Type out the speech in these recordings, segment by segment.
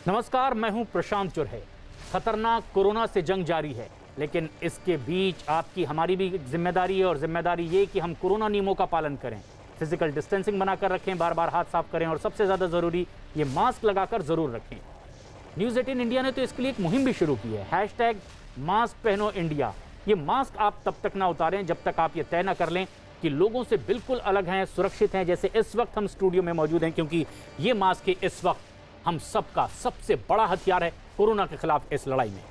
नमस्कार, मैं हूं प्रशांत चुरहे। खतरनाक कोरोना से जंग जारी है, लेकिन इसके बीच आपकी हमारी भी जिम्मेदारी है और जिम्मेदारी ये कि हम कोरोना नियमों का पालन करें, फिजिकल डिस्टेंसिंग बनाकर रखें, बार बार हाथ साफ करें और सबसे ज़्यादा ज़रूरी ये मास्क लगाकर ज़रूर रखें। न्यूज़ 18 इंडिया ने तो इसके लिए एक मुहिम भी शुरू की है, हैशटैग मास्क पहनो इंडिया। ये मास्क आप तब तक ना उतारें जब तक आप ये तय ना कर लें कि लोगों से बिल्कुल अलग हैं, सुरक्षित हैं। जैसे इस वक्त हम स्टूडियो में मौजूद हैं, क्योंकि ये मास्क ही इस वक्त हम सबका सबसे बड़ा हथियार है कोरोना के खिलाफ इस लड़ाई में।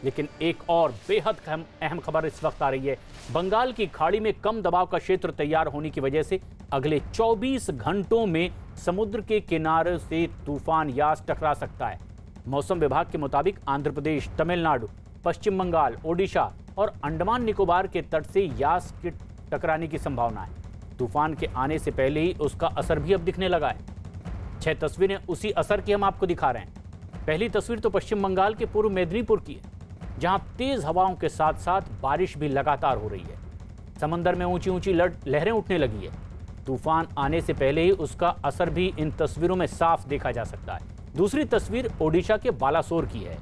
लेकिन एक और बेहद अहम खबर इस वक्त आ रही है। बंगाल की खाड़ी में कम दबाव का क्षेत्र तैयार होने की वजह से अगले 24 घंटों में समुद्र के किनारे से तूफान यास टकरा सकता है। मौसम विभाग के मुताबिक आंध्र प्रदेश, तमिलनाडु, पश्चिम बंगाल, ओडिशा और अंडमान निकोबार के तट से यास के टकराने की संभावना है। तूफान के आने से पहले ही उसका असर भी अब दिखने लगा है। 6 तस्वीरें उसी असर की हम आपको दिखा रहे हैं। पहली तस्वीर तो पश्चिम बंगाल के पूर्व मेदिनीपुर की है, जहां तेज हवाओं के साथ साथ बारिश भी लगातार हो रही है। समंदर में ऊंची ऊंची लहरें उठने लगी है। तूफान आने से पहले ही उसका असर भी इन तस्वीरों में साफ देखा जा सकता है। दूसरी तस्वीर ओडिशा के बालासोर की है,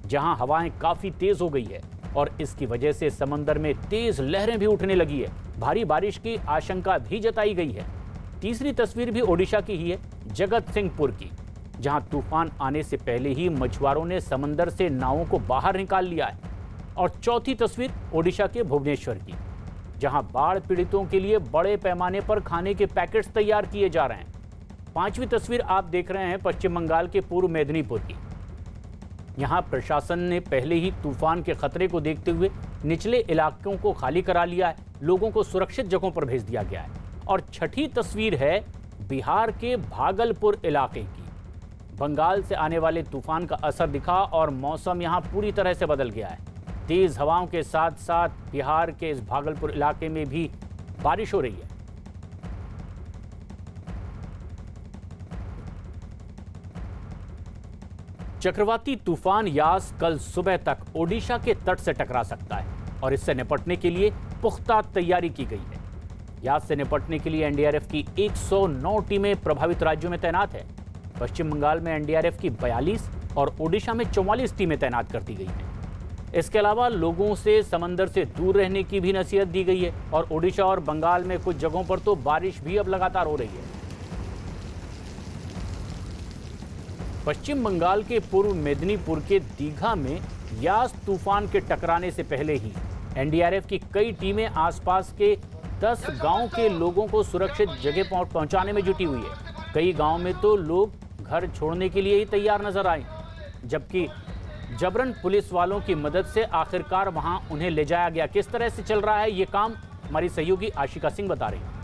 जहां हवाएं काफी तेज हो गई है और इसकी वजह से समंदर में तेज लहरें भी उठने लगी है। भारी बारिश की आशंका भी जताई गई है। तीसरी तस्वीर भी ओडिशा की ही है, जगत सिंहपुर की, जहां तूफान आने से पहले ही मछुआरों ने समंदर से नावों को बाहर निकाल लिया है। और चौथी तस्वीर ओडिशा के भुवनेश्वर की, जहां बाढ़ पीड़ितों के लिए बड़े पैमाने पर खाने के पैकेट्स तैयार किए जा रहे हैं। पांचवी तस्वीर आप देख रहे हैं पश्चिम बंगाल के पूर्व मेदिनीपुर की। यहां प्रशासन ने पहले ही तूफान के खतरे को देखते हुए निचले इलाकों को खाली करा लिया है, लोगों को सुरक्षित जगहों पर भेज दिया गया है। और छठी तस्वीर है बिहार के भागलपुर इलाके की। बंगाल से आने वाले तूफान का असर दिखा और मौसम यहां पूरी तरह से बदल गया है। तेज हवाओं के साथ साथ बिहार के इस भागलपुर इलाके में भी बारिश हो रही है। चक्रवाती तूफान यास कल सुबह तक ओडिशा के तट से टकरा सकता है और इससे निपटने के लिए पुख्ता तैयारी की गई है। यास से निपटने के लिए एनडीआरएफ की 109 टीमें प्रभावित राज्यों में तैनात है। पश्चिम बंगाल में एनडीआरएफ की 42 और ओडिशा में 44 टीमें तैनात कर दी गई हैं। इसके अलावा लोगों से समंदर से दूर रहने की भी नसीहत दी गई है और ओडिशा और बंगाल में कुछ जगहों पर तो बारिश भी अब लगातार हो रही है। पश्चिम बंगाल के पूर्व मेदिनीपुर के दीघा में यास तूफान के टकराने से पहले ही एनडीआरएफ की कई टीमें आसपास के 10 गांव के लोगों को सुरक्षित जगह पहुंचाने में जुटी हुई है। कई गांव में तो लोग घर छोड़ने के लिए ही तैयार नजर आए, जबकि जबरन पुलिस वालों की मदद से आखिरकार वहां उन्हें ले जाया गया। किस तरह से चल रहा है ये काम, हमारी सहयोगी आशिका सिंह बता रही है।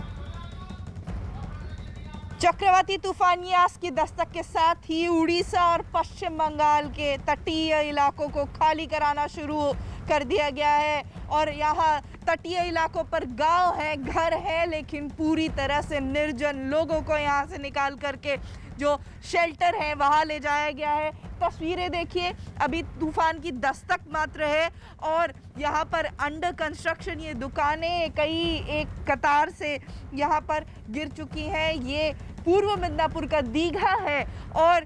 चक्रवाती तूफान यास की दस्तक के साथ ही उड़ीसा और पश्चिम बंगाल के तटीय इलाकों को खाली कराना शुरू कर दिया गया है और यहाँ तटीय इलाकों पर गांव है, घर है, लेकिन पूरी तरह से निर्जन। लोगों को यहाँ से निकाल करके जो शेल्टर है वहाँ ले जाया गया है। तस्वीरें देखिए, अभी तूफान की दस्तक मात्र है और यहाँ पर अंडर कंस्ट्रक्शन ये दुकानें कई एक कतार से यहाँ पर गिर चुकी हैं। ये पूर्व मिदनापुर का दीघा है और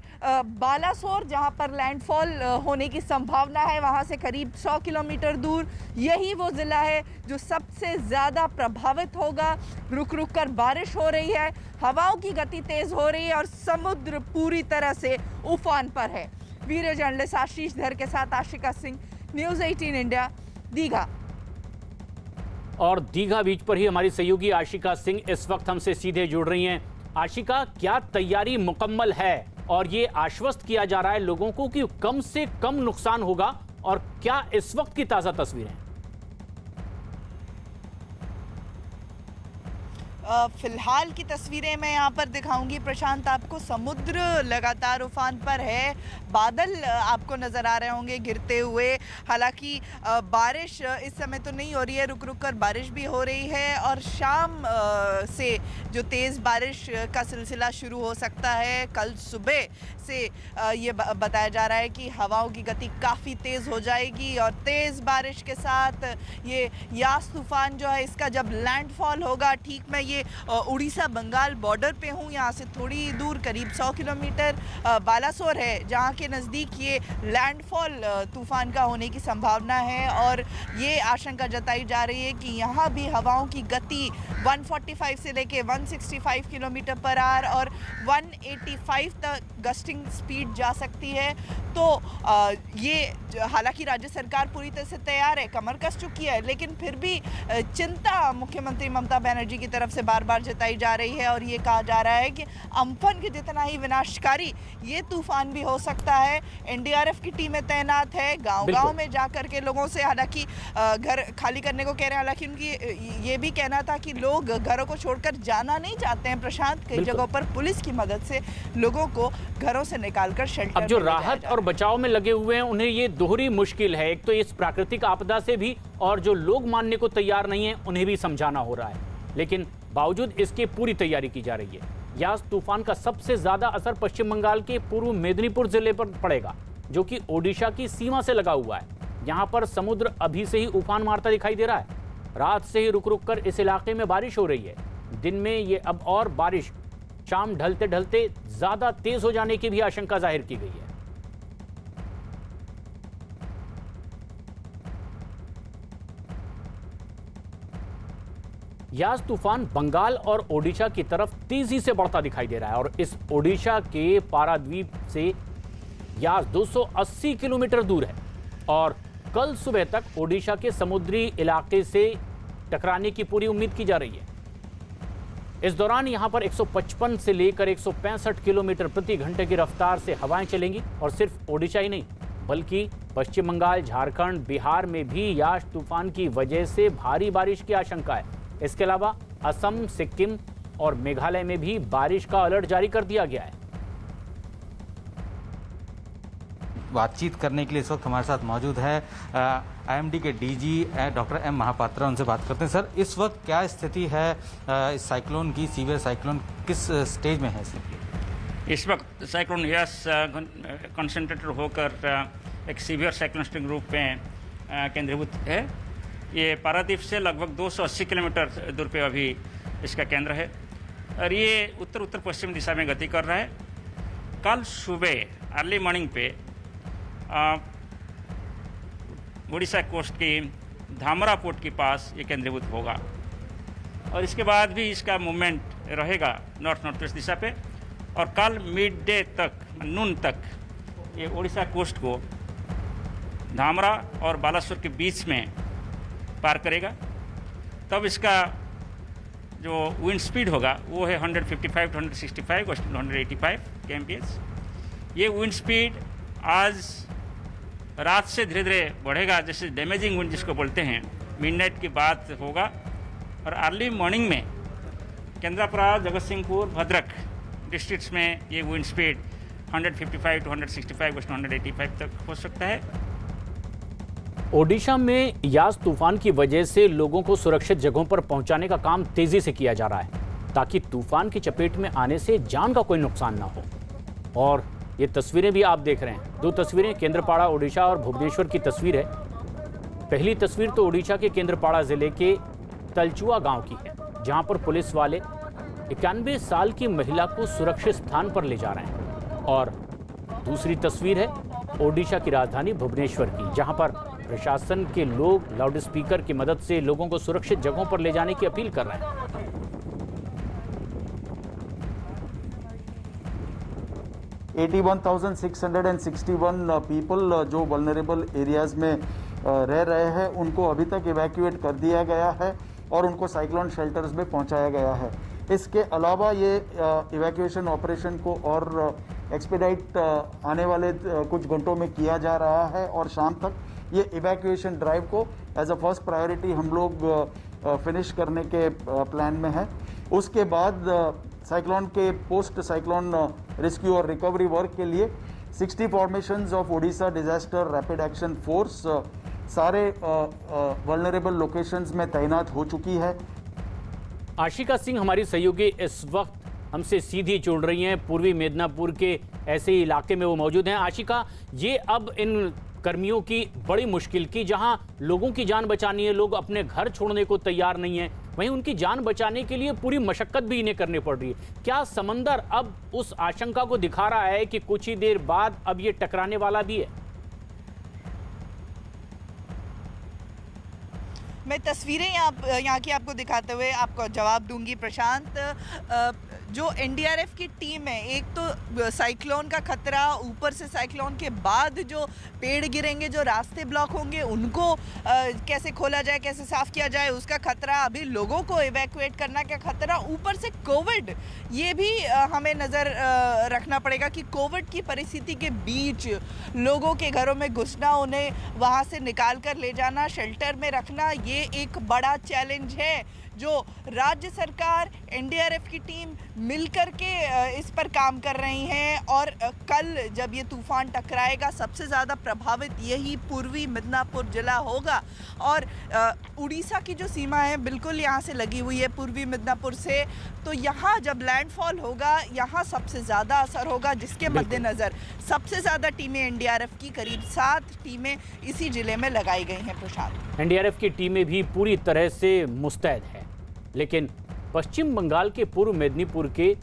बालासोर जहाँ पर लैंडफॉल होने की संभावना है, वहाँ से करीब 100 किलोमीटर दूर यही वो ज़िला है जो सबसे ज़्यादा प्रभावित होगा। रुक रुक कर बारिश हो रही है, हवाओं की गति तेज़ हो रही है और समुद्र पूरी तरह से उफान पर है। वीडियो जर्नलिस्ट आशीष धर के साथ आशिका सिंह, न्यूज़ 18 इंडिया, दीघा। और दीघा बीच पर ही हमारी सहयोगी आशिका सिंह इस वक्त हमसे सीधे जुड़ रही हैं। आशिका, क्या तैयारी मुकम्मल है और ये आश्वस्त किया जा रहा है लोगों को कि कम से कम नुकसान होगा, और क्या इस वक्त की ताज़ा तस्वीरें? फिलहाल की तस्वीरें मैं यहाँ पर दिखाऊंगी प्रशांत आपको। समुद्र लगातार उफान पर है, बादल आपको नज़र आ रहे होंगे गिरते हुए। हालांकि बारिश इस समय तो नहीं हो रही है, रुक रुक कर बारिश भी हो रही है और शाम से जो तेज़ बारिश का सिलसिला शुरू हो सकता है। कल सुबह से ये बताया जा रहा है कि हवाओं की गति काफ़ी तेज़ हो जाएगी और तेज़ बारिश के साथ ये यास तूफ़ान जो है इसका जब लैंडफॉल होगा, ठीक मैं ये ये उड़ीसा बंगाल बॉर्डर पे हूँ। यहाँ से थोड़ी दूर करीब 100 किलोमीटर बालासोर है, जहाँ के नज़दीक ये लैंडफॉल तूफान का होने की संभावना है और ये आशंका जताई जा रही है कि यहाँ भी हवाओं की गति 145 से लेके 165 किलोमीटर पर आवर और 185 तक गस्टिंग स्पीड जा सकती है। तो ये हालांकि राज्य सरकार पूरी तरह से तैयार है, कमर कस चुकी है, लेकिन फिर भी चिंता मुख्यमंत्री ममता बनर्जी की तरफ से बार बार जताई जा रही है और ये कहा जा रहा है कि अम्फन के जितना ही विनाशकारी ये तूफान भी हो सकता है। एनडीआरएफ की टीमें तैनात है, गांव-गांव में जाकर के लोगों से हालांकि घर खाली करने को कह रहे हैं। हालांकि उनकी ये भी कहना था कि लोग घरों को छोड़कर जाना नहीं चाहते हैं। प्रशांत, कई जगहों पर पुलिस की मदद से लोगों को घरों से निकालकर शेल्टर अब जो राहत और बचाव में लगे हुए हैं उन्हें ये दोहरी मुश्किल है, एक तो इस प्राकृतिक आपदा से भी और जो लोग मानने को तैयार नहीं है उन्हें भी समझाना हो रहा है। लेकिन बावजूद इसके पूरी तैयारी की जा रही है। यास तूफान का सबसे ज्यादा असर पश्चिम बंगाल के पूर्व मेदिनीपुर जिले पर पड़ेगा, जो कि ओडिशा की सीमा से लगा हुआ है। यहाँ पर समुद्र अभी से ही उफान मारता दिखाई दे रहा है। रात से ही रुक रुक कर इस इलाके में बारिश हो रही है। दिन में ये अब और बारिश शाम ढलते ढलते ज्यादा तेज हो जाने की भी आशंका जाहिर की गई है। यास तूफान बंगाल और ओडिशा की तरफ तेजी से बढ़ता दिखाई दे रहा है और इस ओडिशा के पारादीप से यास 280 किलोमीटर दूर है और कल सुबह तक ओडिशा के समुद्री इलाके से टकराने की पूरी उम्मीद की जा रही है। इस दौरान यहां पर 155 से लेकर 165 किलोमीटर प्रति घंटे की रफ्तार से हवाएं चलेंगी और सिर्फ ओडिशा ही नहीं बल्कि पश्चिम बंगाल, झारखंड, बिहार में भी यास तूफान की वजह से भारी बारिश की आशंका है। इसके अलावा असम, सिक्किम और मेघालय में भी बारिश का अलर्ट जारी कर दिया गया है। बातचीत करने के लिए इस वक्त हमारे साथ मौजूद है आईएमडी के डीजी डॉक्टर एम महापात्रा। उनसे बात करते हैं। सर, इस वक्त क्या स्थिति है इस साइक्लोन की? सीवियर साइक्लोन किस स्टेज में है? इस वक्त साइक्लोन यास कंसंट्रेटेड होकर एक सीवियर साइक्लोनिस्टिक रूप में केंद्रीभूत है। ये पारादीप से लगभग 280 किलोमीटर दूर पे अभी इसका केंद्र है और ये उत्तर उत्तर पश्चिम दिशा में गति कर रहा है। कल सुबह अर्ली मॉर्निंग पे उड़ीसा कोस्ट की धामरा पोर्ट के पास ये केंद्रीभूत होगा और इसके बाद भी इसका मूवमेंट रहेगा नॉर्थ नॉर्थ वेस्ट दिशा पे और कल मिड डे तक, नून तक ये उड़ीसा कोस्ट को धामरा और बालासोर के बीच में पार करेगा। तब इसका जो विंड स्पीड होगा वो है 155 to 165 और 185 kmph। ये विंड स्पीड आज रात से धीरे धीरे बढ़ेगा, जैसे डैमेजिंग विंड जिसको बोलते हैं, मिडनाइट की बात होगा और अर्ली मॉर्निंग में केंद्रापड़ा, जगतसिंहपुर, भद्रक डिस्ट्रिक्ट्स में ये विंड स्पीड 155 to 165 और 185 तक हो सकता है। ओडिशा में यास तूफान की वजह से लोगों को सुरक्षित जगहों पर पहुंचाने का काम तेजी से किया जा रहा है ताकि तूफान की चपेट में आने से जान का कोई नुकसान ना हो। और ये तस्वीरें भी आप देख रहे हैं, दो तस्वीरें केंद्रपाड़ा ओडिशा और भुवनेश्वर की तस्वीर है। पहली तस्वीर तो ओडिशा के केंद्रपाड़ा जिले के तलचुआ गांव की है, जहां पर पुलिस वाले 91 साल की महिला को सुरक्षित स्थान पर ले जा रहे हैं। और दूसरी तस्वीर है ओडिशा की राजधानी भुवनेश्वर की, जहां पर प्रशासन के लोग लाउड स्पीकर की मदद से लोगों को सुरक्षित जगहों पर ले जाने की अपील कर रहे हैं। 81,661 पीपल जो वल्नरेबल एरियाज में रह रहे हैं उनको अभी तक इवैक्यूएट कर दिया गया है और उनको साइक्लोन शेल्टर्स में पहुंचाया गया है। इसके अलावा ये इवैक्यूएशन ऑपरेशन को और एक्सपीडाइट आने वाले कुछ घंटों में किया जा रहा है और शाम तक ये इवैक्यूएशन ड्राइव को एज अ फर्स्ट प्रायोरिटी हम लोग फिनिश करने के प्लान में है। उसके बाद साइक्लोन के पोस्ट साइक्लोन रेस्क्यू और रिकवरी वर्क के लिए 60 formations of Odisha disaster rapid action force सारे वल्नरेबल लोकेशंस में तैनात हो चुकी है। आशिका सिंह हमारी सहयोगी इस वक्त हमसे सीधी जुड़ रही हैं, पूर्वी मेदिनीपुर के ऐसे इलाके में वो मौजूद हैं। आशिका, ये अब इन कर्मियों की बड़ी मुश्किल की। जहां लोगों की जान बचानी है, लोग अपने घर छोड़ने को तैयार नहीं है, वहीं उनकी जान बचाने के लिए पूरी मशक्कत भी इन्हें करनी पड़ रही है। क्या समंदर अब उस आशंका को दिखा रहा है कि कुछ ही देर बाद अब ये टकराने वाला भी है? मैं तस्वीरें यहाँ की आपको दिखाते हुए आपको जवाब दूंगी प्रशांत। जो एनडीआरएफ की टीम है, एक तो साइक्लोन का खतरा, ऊपर से साइक्लोन के बाद जो पेड़ गिरेंगे, जो रास्ते ब्लॉक होंगे, उनको कैसे खोला जाए, कैसे साफ किया जाए, उसका खतरा, अभी लोगों को इवैक्यूएट करना का खतरा, ऊपर से कोविड, ये भी हमें नज़र रखना पड़ेगा कि कोविड की परिस्थिति के बीच लोगों के घरों में घुसना, उन्हें वहाँ से निकाल कर ले जाना, शेल्टर में रखना, ये एक बड़ा चैलेंज है जो राज्य सरकार, एनडीआरएफ की टीम मिलकर के इस पर काम कर रही हैं। और कल जब ये तूफान टकराएगा, सबसे ज़्यादा प्रभावित यही पूर्वी मिदनापुर जिला होगा। और उड़ीसा की जो सीमा है बिल्कुल यहाँ से लगी हुई है, पूर्वी मिदनापुर से, तो यहाँ जब लैंडफॉल होगा, यहाँ सबसे ज़्यादा असर होगा, जिसके मद्देनज़र सबसे ज़्यादा टीमें एनडीआरएफ की, करीब 7 टीमें इसी जिले में लगाई गई हैं प्रशांत। एनडीआरएफ की टीमें भी पूरी तरह से मुस्तैद है, लेकिन पश्चिम बंगाल के पूर्व मेदिनीपुर के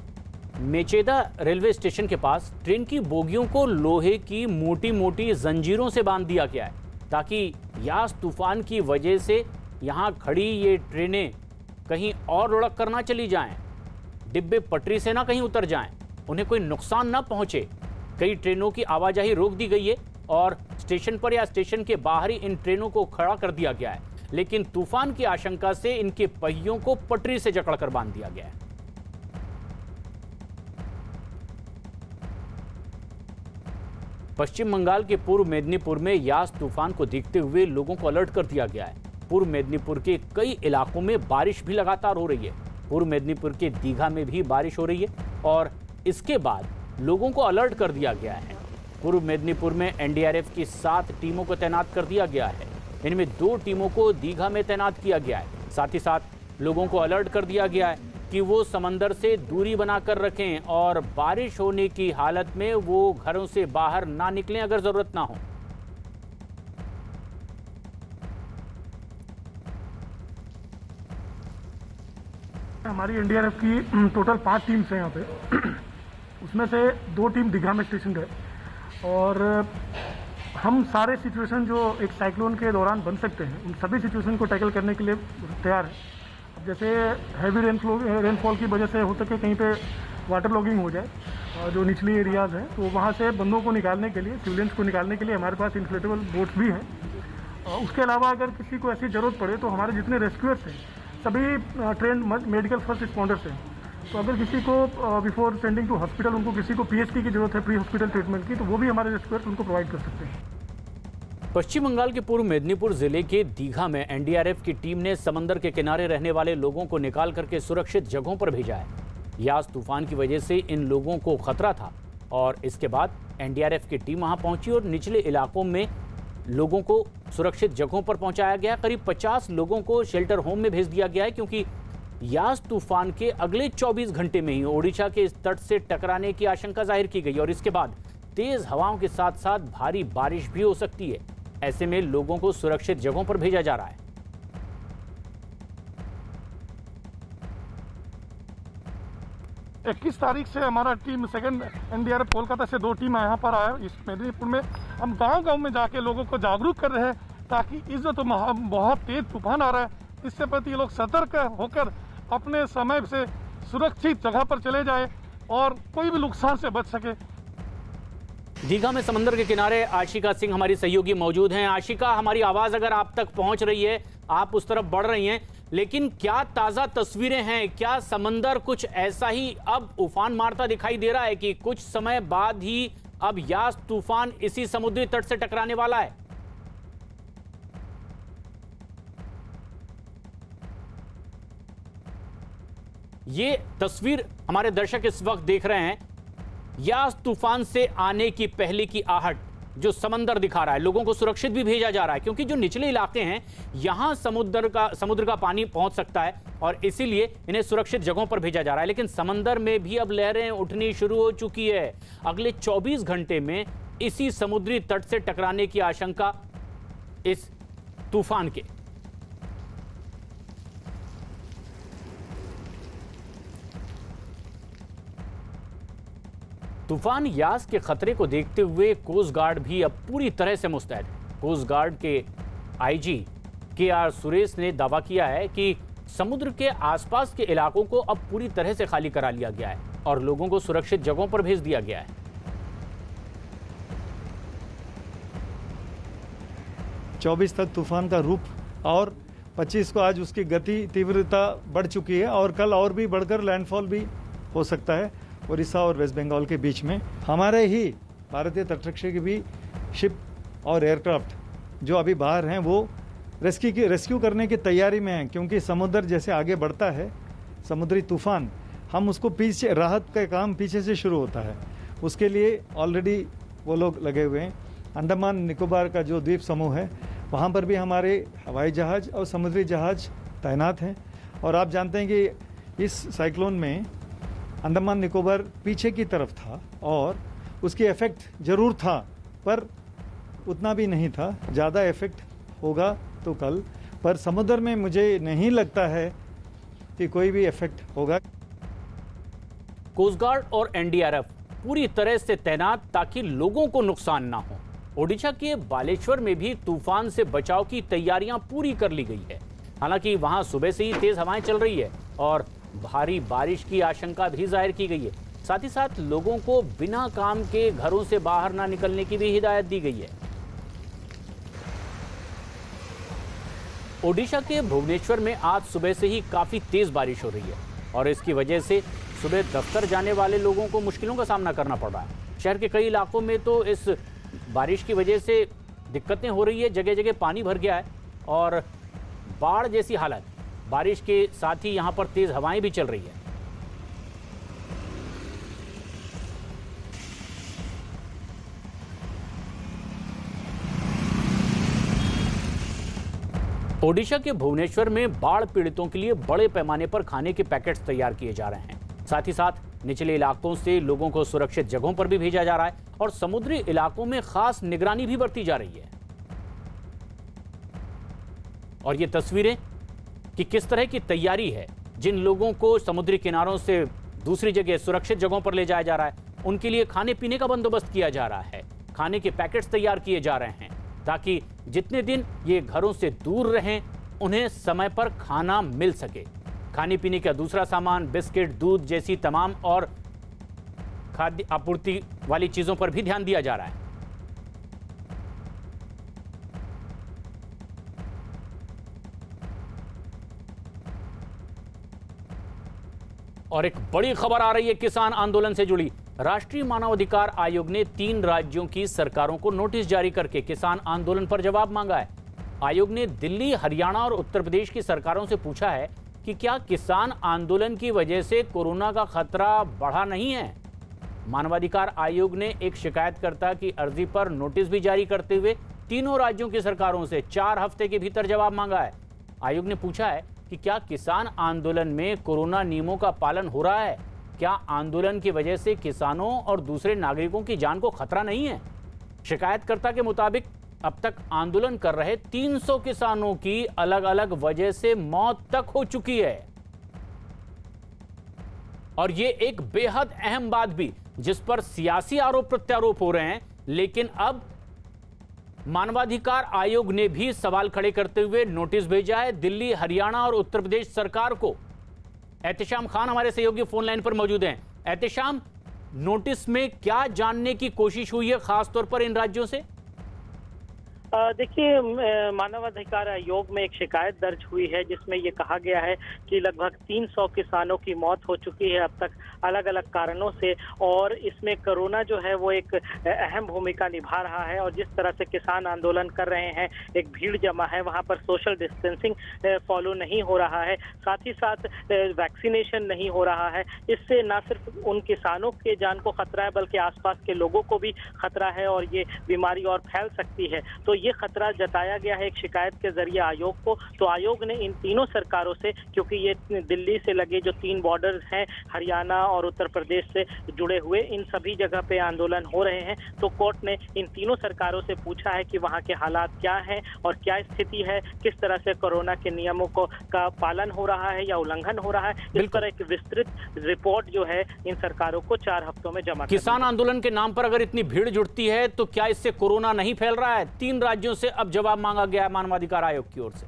मेचेदा रेलवे स्टेशन के पास ट्रेन की बोगियों को लोहे की मोटी मोटी जंजीरों से बांध दिया गया है ताकि यास तूफान की वजह से यहाँ खड़ी ये ट्रेनें कहीं और लुढ़क कर ना चली जाएं, डिब्बे पटरी से ना कहीं उतर जाएं, उन्हें कोई नुकसान ना पहुंचे। कई ट्रेनों की आवाजाही रोक दी गई है और स्टेशन पर या स्टेशन के बाहर ही इन ट्रेनों को खड़ा कर दिया गया है, लेकिन तूफान की आशंका से इनके पहियों को पटरी से जकड़कर बांध दिया गया है। पश्चिम बंगाल के पूर्व मेदिनीपुर में यास तूफान को देखते हुए लोगों को अलर्ट कर दिया गया है। पूर्व मेदिनीपुर के कई इलाकों में बारिश भी लगातार हो रही है। पूर्व मेदिनीपुर के दीघा में भी बारिश हो रही है और इसके बाद लोगों को अलर्ट कर दिया गया है। पूर्व मेदिनीपुर में एनडीआरएफ की 7 टीमों को तैनात कर दिया गया है। इनमें 2 टीमों को दीघा में तैनात किया गया है। साथ ही साथ लोगों को अलर्ट कर दिया गया है कि वो समंदर से दूरी बनाकर रखें और बारिश होने की हालत में वो घरों से बाहर ना निकलें अगर जरूरत ना हो। हमारी एनडीआरएफ की टोटल 5 टीम्स हैं यहाँ पे। उसमें से 2 टीम दीघा में स्टेशन है और हम सारे सिचुएशन जो एक साइक्लोन के दौरान बन सकते हैं, उन सभी सिचुएशन को टैकल करने के लिए तैयार है। अब जैसे हैवी रेनफॉल की वजह से हो सके कहीं पे वाटर लॉगिंग हो जाए जो निचली एरियाज़ हैं, तो वहाँ से बंदों को निकालने के लिए, सिविलियंस को निकालने के लिए हमारे पास इन्फ्लेटेबल बोट्स भी हैं। उसके अलावा अगर किसी को ऐसी ज़रूरत पड़े तो हमारे जितने रेस्क्यूअर्स हैं सभी ट्रेंड मेडिकल फर्स्ट रिस्पॉन्डर्स हैं। तो अगर किसी को बिफोर सेंडिंग टू हॉस्पिटल उनको किसी को पीएचडी की जरूरत है, प्री हॉस्पिटल ट्रीटमेंट की, तो वो भी हमारे रेस्क्यूअर्स उनको प्रोवाइड कर सकते हैं। पश्चिम बंगाल के पूर्व मेदिनीपुर जिले के दीघा में एनडीआरएफ की टीम ने समंदर के किनारे रहने वाले लोगों को निकाल करके सुरक्षित जगहों पर भेजा है। यास तूफान की वजह से इन लोगों को खतरा था और इसके बाद एनडीआरएफ की टीम वहां पहुंची और निचले इलाकों में लोगों को सुरक्षित जगहों पर पहुंचाया गया। करीब 50 लोगों को शेल्टर होम में भेज दिया गया है क्योंकि यास तूफान के अगले 24 घंटे में ही ओडिशा के इस तट से टकराने की आशंका जाहिर की गई और इसके बाद तेज हवाओं के साथ साथ भारी बारिश भी हो सकती है। ऐसे में लोगों को सुरक्षित जगहों पर भेजा जा रहा है। 21 तारीख से हमारा टीम सेकंड एनडीआरएफ कोलकाता से 2 टीम यहाँ पर आया। इस मेदिनीपुर में हम गांव-गांव में जाके लोगों को जागरूक कर रहे हैं ताकि इस जो बहुत तेज तूफान आ रहा है इससे प्रति ये लोग सतर्क होकर अपने समय से सुरक्षित जगह पर चले जाए और कोई भी नुकसान से बच सके। दीघा में समंदर के किनारे आशिका सिंह हमारी सहयोगी मौजूद हैं। आशिका, हमारी आवाज अगर आप तक पहुंच रही है, आप उस तरफ बढ़ रही हैं, लेकिन क्या ताजा तस्वीरें हैं? क्या समंदर कुछ ऐसा ही अब उफान मारता दिखाई दे रहा है कि कुछ समय बाद ही अब यास तूफान इसी समुद्री तट से टकराने वाला है? ये तस्वीर हमारे दर्शक इस वक्त देख रहे हैं। यास तूफान से आने की पहले की आहट जो समंदर दिखा रहा है, लोगों को सुरक्षित भी भेजा जा रहा है क्योंकि जो निचले इलाके हैं यहां समुद्र का पानी पहुंच सकता है और इसीलिए इन्हें सुरक्षित जगहों पर भेजा जा रहा है। लेकिन समंदर में भी अब लहरें उठनी शुरू हो चुकी है। अगले 24 घंटे में इसी समुद्री तट से टकराने की आशंका इस तूफान के। तूफान यास के खतरे को देखते हुए कोस्ट गार्ड भी अब पूरी तरह से मुस्तैद है। कोस्ट गार्ड के आईजी के.आर. सुरेश ने दावा किया है कि समुद्र के आसपास के इलाकों को अब पूरी तरह से खाली करा लिया गया है और लोगों को सुरक्षित जगहों पर भेज दिया गया है। चौबीस तक तूफान का रूप और 25 को आज उसकी गति तीव्रता बढ़ चुकी है और कल और भी बढ़कर लैंडफॉल भी हो सकता है उड़ीसा और वेस्ट बंगाल के बीच में। हमारे ही भारतीय तटरक्षक की भी शिप और एयरक्राफ्ट जो अभी बाहर हैं वो रेस्क्यू करने की तैयारी में हैं, क्योंकि समुद्र जैसे आगे बढ़ता है समुद्री तूफान, हम उसको पीछे राहत का काम पीछे से शुरू होता है, उसके लिए ऑलरेडी वो लोग लगे हुए हैं। अंडमान निकोबार का जो द्वीप समूह है वहाँ पर भी हमारे हवाई जहाज़ और समुद्री जहाज़ तैनात हैं। और आप जानते हैं कि इस साइक्लोन में अंडमान निकोबार पीछे की तरफ था और उसकी इफ़ेक्ट ज़रूर था पर उतना भी नहीं था, ज़्यादा इफ़ेक्ट होगा तो कल, पर समुद्र में मुझे नहीं लगता है कि कोई भी इफ़ेक्ट होगा। कोस्ट गार्ड और एनडीआरएफ पूरी तरह से तैनात ताकि लोगों को नुकसान ना हो। ओडिशा के बालेश्वर में भी तूफान से बचाव की तैयारियां पूरी कर ली गई है। हालांकि वहां सुबह से ही तेज हवाएं चल रही है और भारी बारिश की आशंका भी जाहिर की गई है। साथ ही साथ लोगों को बिना काम के घरों से बाहर ना निकलने की भी हिदायत दी गई है। ओडिशा के भुवनेश्वर में आज सुबह से ही काफी तेज बारिश हो रही है और इसकी वजह से सुबह दफ्तर जाने वाले लोगों को मुश्किलों का सामना करना पड़ रहा है। शहर के कई इलाकों में तो इस बारिश की वजह से दिक्कतें हो रही है, जगह जगह पानी भर गया है और बाढ़ जैसी हालत। बारिश के साथ ही यहां पर तेज हवाएं भी चल रही है। ओडिशा के भुवनेश्वर में बाढ़ पीड़ितों के लिए बड़े पैमाने पर खाने के पैकेट्स तैयार किए जा रहे हैं। साथ ही साथ निचले इलाकों से लोगों को सुरक्षित जगहों पर भी भेजा जा रहा है और समुद्री इलाकों में खास निगरानी भी बरती जा रही है। और ये तस्वीरें कि किस तरह की तैयारी है, जिन लोगों को समुद्री किनारों से दूसरी जगह सुरक्षित जगहों पर ले जाया जा रहा है उनके लिए खाने पीने का बंदोबस्त किया जा रहा है। खाने के पैकेट्स तैयार किए जा रहे हैं ताकि जितने दिन ये घरों से दूर रहें उन्हें समय पर खाना मिल सके। खाने पीने का दूसरा सामान, बिस्किट, दूध जैसी तमाम और खाद्य आपूर्ति वाली चीजों पर भी ध्यान दिया जा रहा है। और एक बड़ी खबर आ रही है किसान आंदोलन से जुड़ी। राष्ट्रीय मानवाधिकार आयोग ने 3 राज्यों की सरकारों को नोटिस जारी करके किसान आंदोलन पर जवाब मांगा है। आयोग ने दिल्ली, हरियाणा और उत्तर प्रदेश की सरकारों से पूछा है कि क्या किसान आंदोलन की वजह से कोरोना का खतरा बढ़ा नहीं है। मानवाधिकार आयोग ने एक शिकायतकर्ता की अर्जी पर नोटिस भी जारी करते हुए तीनों राज्यों की सरकारों से 4 हफ्ते के भीतर जवाब मांगा है। आयोग ने पूछा है कि क्या किसान आंदोलन में कोरोना नियमों का पालन हो रहा है, क्या आंदोलन की वजह से किसानों और दूसरे नागरिकों की जान को खतरा नहीं है। शिकायतकर्ता के मुताबिक अब तक आंदोलन कर रहे 300 किसानों की अलग अलग वजह से मौत तक हो चुकी है। और ये एक बेहद अहम बात भी, जिस पर सियासी आरोप प्रत्यारोप हो रहे हैं, लेकिन अब मानवाधिकार आयोग ने भी सवाल खड़े करते हुए नोटिस भेजा है दिल्ली, हरियाणा और उत्तर प्रदेश सरकार को। एहतेशाम खान हमारे सहयोगी फोन लाइन पर मौजूद हैं। एहतेशाम, नोटिस में क्या जानने की कोशिश हुई है खासतौर पर इन राज्यों से? देखिए, मानवाधिकार आयोग में एक शिकायत दर्ज हुई है जिसमें ये कहा गया है कि लगभग 300 किसानों की मौत हो चुकी है अब तक अलग अलग कारणों से, और इसमें कोरोना जो है वो एक अहम भूमिका निभा रहा है। और जिस तरह से किसान आंदोलन कर रहे हैं, एक भीड़ जमा है, वहाँ पर सोशल डिस्टेंसिंग फॉलो नहीं हो रहा है, साथ ही साथ वैक्सीनेशन नहीं हो रहा है। इससे न सिर्फ उन किसानों के जान को खतरा है बल्कि आसपास के लोगों को भी खतरा है और ये बीमारी और फैल सकती है। तो ये खतरा जताया गया है एक शिकायत के जरिए आयोग को। तो आयोग ने इन तीनों सरकारों से, क्योंकि ये दिल्ली से लगे जो 3 बॉर्डर्स हैं हरियाणा और उत्तर प्रदेश से जुड़े हुए, इन सभी जगह पे आंदोलन हो रहे हैं, तो कोर्ट ने इन तीनों सरकारों से पूछा है कि वहाँ के हालात क्या हैं और क्या स्थिति है, किस तरह से कोरोना के नियमों का पालन हो रहा है या उल्लंघन हो रहा है। इस पर एक विस्तृत रिपोर्ट जो है इन सरकारों को 4 हफ्तों में जमा। किसान आंदोलन के नाम पर अगर इतनी भीड़ जुटती है तो क्या इससे कोरोना नहीं फैल रहा है? 3 राज्यों से अब जवाब मांगा गया है मानवाधिकार आयोग की ओर से।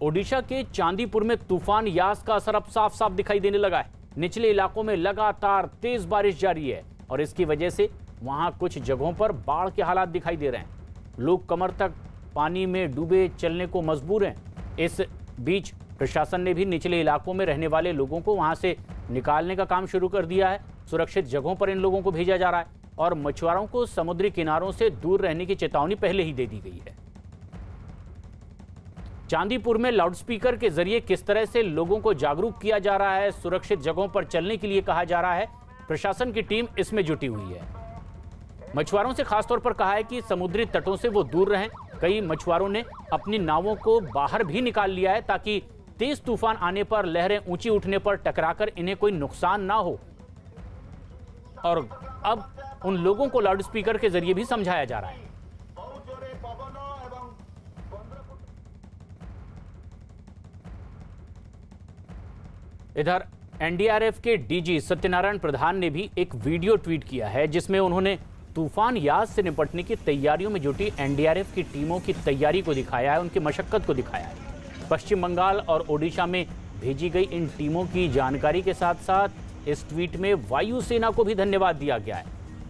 ओडिशा के चांदीपुर में तूफान यास का असर अब साफ साफ दिखाई देने लगा है। निचले इलाकों में लगातार तेज बारिश जारी है और इसकी वजह से वहां कुछ जगहों पर बाढ़ के हालात दिखाई दे रहे हैं। लोग कमर तक पानी में डूबे चलने को मजबूर हैं। इस बीच प्रशासन ने भी निचले इलाकों में रहने वाले लोगों को वहां से निकालने का काम शुरू कर दिया है। सुरक्षित जगहों पर इन लोगों को भेजा जा रहा है और मछुआरों को समुद्री किनारों से दूर रहने की चेतावनी पहले ही दे दी गई है। चांदीपुर में लाउडस्पीकर के जरिए किस तरह से लोगों को जागरूक किया जा रहा है, सुरक्षित जगहों पर चलने के लिए कहा जा रहा है, प्रशासन की टीम इसमें जुटी हुई है। मछुआरों से खासतौर पर कहा है कि समुद्री तटों से वो दूर रहें। कई मछुआरों ने अपनी नावों को बाहर भी निकाल लिया है ताकि तेज तूफान आने पर लहरें ऊंची उठने पर टकराकर इन्हें कोई नुकसान ना हो। और अब उन लोगों को लाउडस्पीकर के जरिए भी समझाया जा रहा है। इधर एनडीआरएफ के डीजी सत्यनारायण प्रधान ने भी एक वीडियो ट्वीट किया है जिसमें उन्होंने तूफान यास से निपटने की तैयारियों में जुटी एनडीआरएफ की टीमों की तैयारी को दिखाया है, उनकी मशक्कत को दिखाया है। पश्चिम बंगाल और ओडिशा में भेजी गई इन टीमों की जानकारी के साथ साथ इस ट्वीट में वायुसेना को भी धन्यवाद दिया गया है।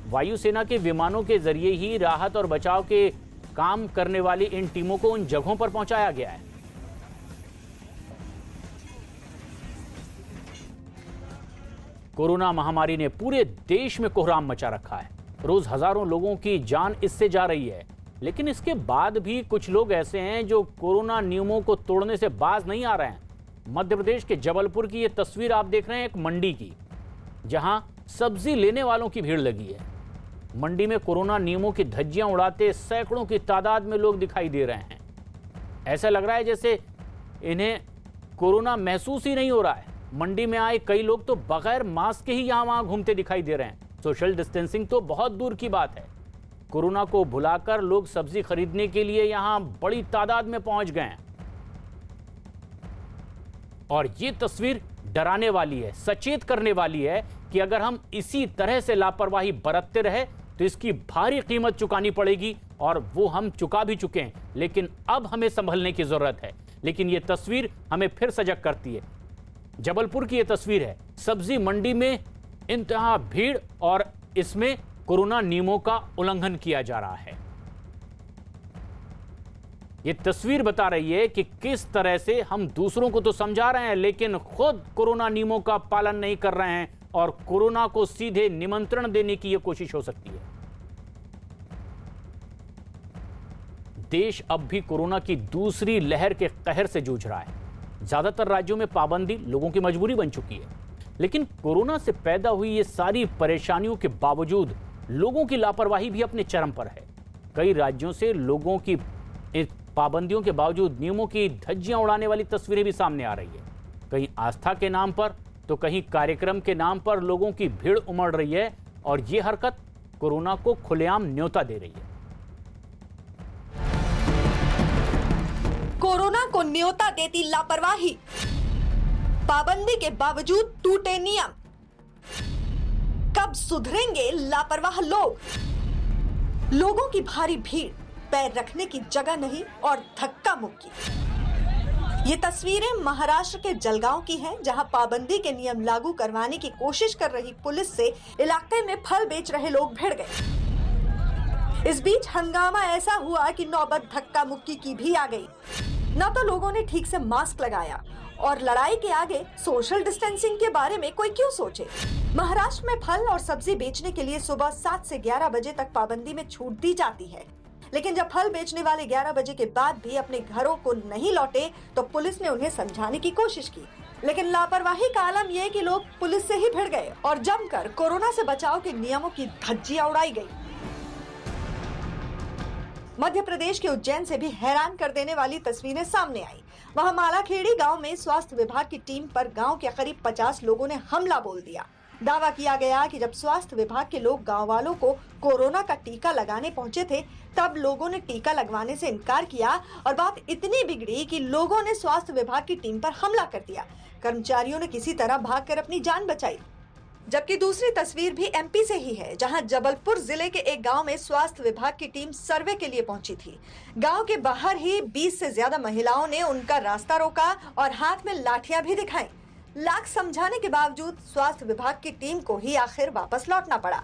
वायुसेना के विमानों के जरिए ही राहत और बचाव के काम करने वाली इन टीमों को उन जगहों पर पहुंचाया गया है। कोरोना महामारी ने पूरे देश में कोहराम मचा रखा है। रोज हजारों लोगों की जान इससे जा रही है, लेकिन इसके बाद भी कुछ लोग ऐसे हैं जो कोरोना नियमों को तोड़ने से बाज नहीं आ रहे हैं। मध्य प्रदेश के जबलपुर की ये तस्वीर आप देख रहे हैं एक मंडी की, जहां सब्जी लेने वालों की भीड़ लगी है। मंडी में कोरोना नियमों की धज्जियां उड़ाते सैकड़ों की तादाद में लोग दिखाई दे रहे हैं। ऐसा लग रहा है जैसे इन्हें कोरोना महसूस ही नहीं हो रहा है। मंडी में आए कई लोग तो बगैर मास्क के ही यहां वहां घूमते दिखाई दे रहे हैं। सोशल डिस्टेंसिंग तो बहुत दूर की बात है। कोरोना को भुलाकर लोग सब्जी खरीदने के लिए यहां बड़ी तादाद में पहुंच गए हैं। और ये तस्वीर डराने वाली है, सचेत करने वाली है कि अगर हम इसी तरह से लापरवाही बरतते रहे तो इसकी भारी कीमत चुकानी पड़ेगी, और वो हम चुका भी चुके हैं। लेकिन अब हमें संभलने की जरूरत है। लेकिन ये तस्वीर हमें फिर सजग करती है। जबलपुर की ये तस्वीर है, सब्जी मंडी में इंतहा भीड़ और इसमें कोरोना नियमों का उल्लंघन किया जा रहा है। ये तस्वीर बता रही है कि किस तरह से हम दूसरों को तो समझा रहे हैं लेकिन खुद कोरोना नियमों का पालन नहीं कर रहे हैं, और कोरोना को सीधे निमंत्रण देने की यह कोशिश हो सकती है। देश अब भी कोरोना की दूसरी लहर के कहर से जूझ रहा है। ज्यादातर राज्यों में पाबंदी लोगों की मजबूरी बन चुकी है, लेकिन कोरोना से पैदा हुई ये सारी परेशानियों के बावजूद लोगों की लापरवाही भी अपने चरम पर है। कई राज्यों से लोगों की पाबंदियों के बावजूद नियमों की धज्जियां उड़ाने वाली तस्वीरें भी सामने आ रही है। कहीं आस्था के नाम पर तो कहीं कार्यक्रम के नाम पर लोगों की भीड़ उमड़ रही है, और ये हरकत कोरोना को खुलेआम न्योता दे रही है। कोरोना को न्योता देती लापरवाही, पाबंदी के बावजूद टूटे नियम। कब सुधरेंगे लापरवाह लोग? लोगों की भारी भीड़, पैर रखने की जगह नहीं और धक्का मुक्की। ये तस्वीरें महाराष्ट्र के जलगांव की हैं, जहां पाबंदी के नियम लागू करवाने की कोशिश कर रही पुलिस से इलाके में फल बेच रहे लोग भिड़ गए। इस बीच हंगामा ऐसा हुआ कि नौबत धक्का मुक्की की भी आ गई। न तो लोगों ने ठीक से मास्क लगाया, और लड़ाई के आगे सोशल डिस्टेंसिंग के बारे में कोई क्यों सोचे। महाराष्ट्र में फल और सब्जी बेचने के लिए सुबह 7 से 11 बजे तक पाबंदी में छूट दी जाती है, लेकिन जब फल बेचने वाले 11 बजे के बाद भी अपने घरों को नहीं लौटे तो पुलिस ने उन्हें समझाने की कोशिश की। लेकिन लापरवाही का आलम यह कि लोग पुलिस से ही भिड़ गए और जमकर कोरोना से बचाव के नियमों की धज्जियां उड़ाई गई। मध्य प्रदेश के उज्जैन से भी हैरान कर देने वाली तस्वीरें सामने आई। वहां मालाखेड़ी गांव में स्वास्थ्य विभाग की टीम पर गांव के करीब 50 लोगों ने हमला बोल दिया। दावा किया गया कि जब स्वास्थ्य विभाग के लोग गांव वालों को कोरोना का टीका लगाने पहुंचे थे, तब लोगों ने टीका लगवाने से इनकार किया और बात इतनी बिगड़ी कि लोगों ने स्वास्थ्य विभाग की टीम पर हमला कर दिया। कर्मचारियों ने किसी तरह भागकर अपनी जान बचाई। जबकि दूसरी तस्वीर भी एमपी से ही है, जहां जबलपुर जिले के एक गांव में स्वास्थ्य विभाग की टीम सर्वे के लिए पहुंची थी। गांव के बाहर ही 20 से ज्यादा महिलाओं ने उनका रास्ता रोका और हाथ में लाठियां भी दिखाई। लाख समझाने के बावजूद स्वास्थ्य विभाग की टीम को ही आखिर वापस लौटना पड़ा।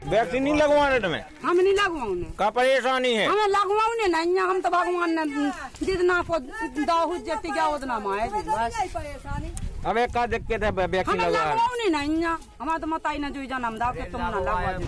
वैक्सीन नहीं लगवाने तुम्हें? हम नहीं लगवाने का परेशानी है? हमें लगवाने नहीं, हम तो भगवान ने जितना को दाहु जति क्या उतना माए बस। अब एक का दिक्कत है वैक्सीन लगवाने नहीं, हमारा तो मत आई ना जो जन्म दाव के तुम ना लगवा दे।